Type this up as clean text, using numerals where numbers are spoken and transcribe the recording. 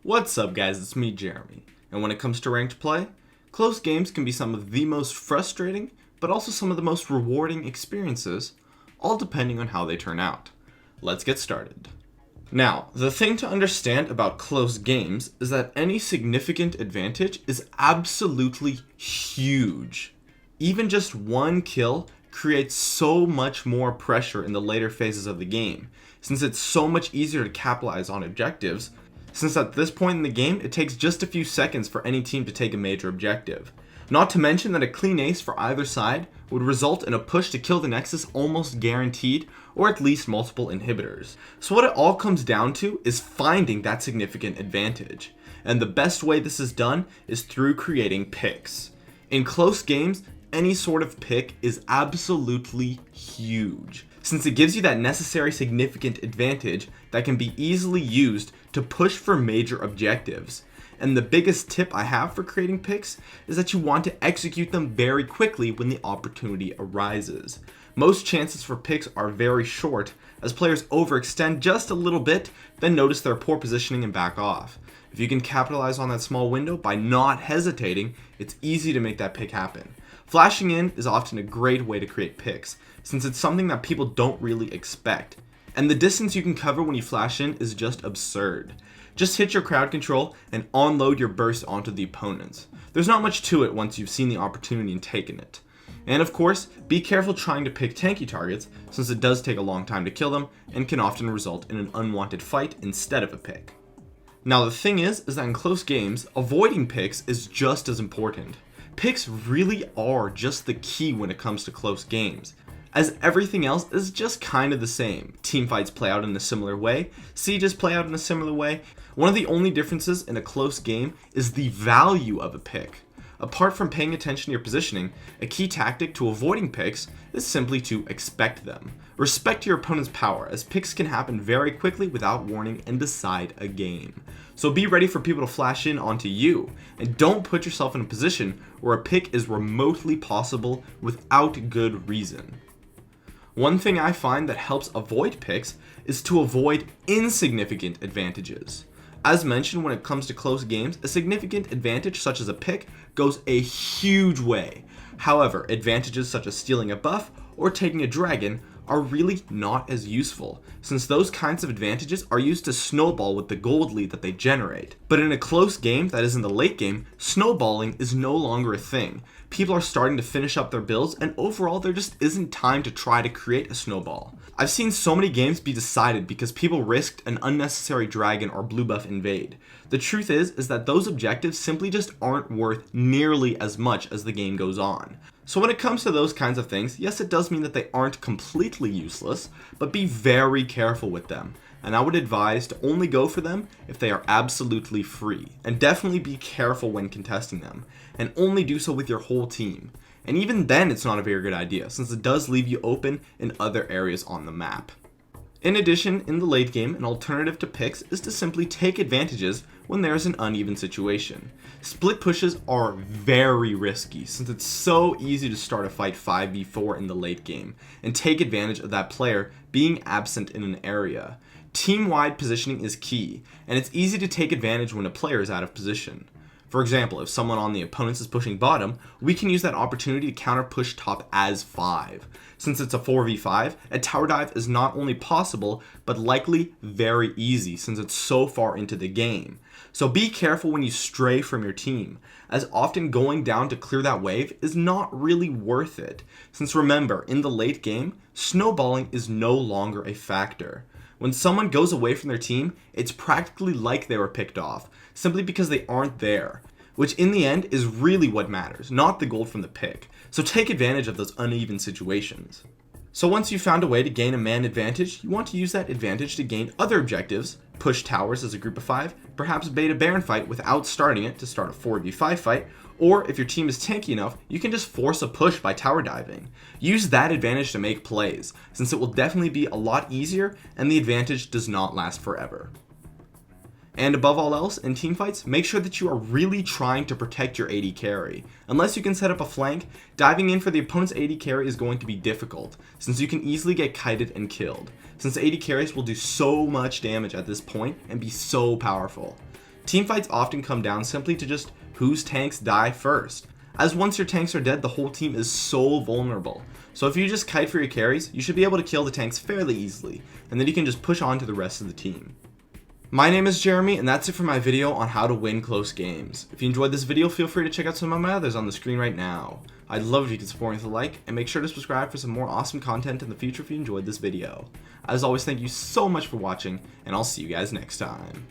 What's up guys, it's me Jeremy, and when it comes to ranked play, close games can be some of the most frustrating, but also some of the most rewarding experiences, all depending on how they turn out. Let's get started. Now, the thing to understand about close games is that any significant advantage is absolutely huge. Even just one kill creates so much more pressure in the later phases of the game, since it's so much easier to capitalize on objectives, since at this point in the game, it takes just a few seconds for any team to take a major objective. Not to mention that a clean ace for either side would result in a push to kill the Nexus almost guaranteed, or at least multiple inhibitors. So what it all comes down to is finding that significant advantage. And the best way this is done is through creating picks. In close games, any sort of pick is absolutely huge, since it gives you that necessary significant advantage that can be easily used to push for major objectives. And the biggest tip I have for creating picks is that you want to execute them very quickly when the opportunity arises. Most chances for picks are very short, as players overextend just a little bit, then notice their poor positioning and back off. If you can capitalize on that small window by not hesitating, it's easy to make that pick happen. Flashing in is often a great way to create picks, since it's something that people don't really expect. And the distance you can cover when you flash in is just absurd. Just hit your crowd control and unload your burst onto the opponents. There's not much to it once you've seen the opportunity and taken it. And of course, be careful trying to pick tanky targets, since it does take a long time to kill them and can often result in an unwanted fight instead of a pick. Now the thing is that in close games, avoiding picks is just as important. Picks really are just the key when it comes to close games, as everything else is just kind of the same. Teamfights play out in a similar way, sieges play out in a similar way. One of the only differences in a close game is the value of a pick. Apart from paying attention to your positioning, a key tactic to avoiding picks is simply to expect them. Respect your opponent's power, as picks can happen very quickly without warning and decide a game. So be ready for people to flash in onto you, and don't put yourself in a position where a pick is remotely possible without good reason. One thing I find that helps avoid picks is to avoid insignificant advantages. As mentioned, when it comes to close games, a significant advantage such as a pick goes a huge way. However, advantages such as stealing a buff or taking a dragon are really not as useful, since those kinds of advantages are used to snowball with the gold lead that they generate. But in a close game that is in the late game, snowballing is no longer a thing. People are starting to finish up their builds, and overall there just isn't time to try to create a snowball. I've seen so many games be decided because people risked an unnecessary dragon or blue buff invade. The truth is that those objectives simply just aren't worth nearly as much as the game goes on. So when it comes to those kinds of things, yes, it does mean that they aren't completely useless, but be very careful with them. And I would advise to only go for them if they are absolutely free. And definitely be careful when contesting them, and only do so with your whole team. And even then it's not a very good idea, since it does leave you open in other areas on the map. In addition, in the late game, an alternative to picks is to simply take advantages when there is an uneven situation. Split pushes are very risky, since it's so easy to start a fight 5v4 in the late game and take advantage of that player being absent in an area. Team-wide positioning is key, and it's easy to take advantage when a player is out of position. For example, if someone on the opponents is pushing bottom, we can use that opportunity to counter push top as 5. Since it's a 4v5, a tower dive is not only possible, but likely very easy, since it's so far into the game. So be careful when you stray from your team, as often going down to clear that wave is not really worth it. Since remember, in the late game, snowballing is no longer a factor. When someone goes away from their team, it's practically like they were picked off, simply because they aren't there, which in the end is really what matters, not the gold from the pick. So take advantage of those uneven situations. So once you've found a way to gain a man advantage, you want to use that advantage to gain other objectives, push towers as a group of 5, perhaps bait a Baron fight without starting it to start a 4v5 fight, or if your team is tanky enough, you can just force a push by tower diving. Use that advantage to make plays, since it will definitely be a lot easier and the advantage does not last forever. And above all else, in teamfights, make sure that you are really trying to protect your AD carry. Unless you can set up a flank, diving in for the opponent's AD carry is going to be difficult, since you can easily get kited and killed, since AD carries will do so much damage at this point and be so powerful. Teamfights often come down simply to just whose tanks die first, as once your tanks are dead, the whole team is so vulnerable. So if you just kite for your carries, you should be able to kill the tanks fairly easily, and then you can just push on to the rest of the team. My name is Jeremy, and that's it for my video on how to win close games. If you enjoyed this video, feel free to check out some of my others on the screen right now. I'd love if you could support me with a like, and make sure to subscribe for some more awesome content in the future if you enjoyed this video. As always, thank you so much for watching, and I'll see you guys next time.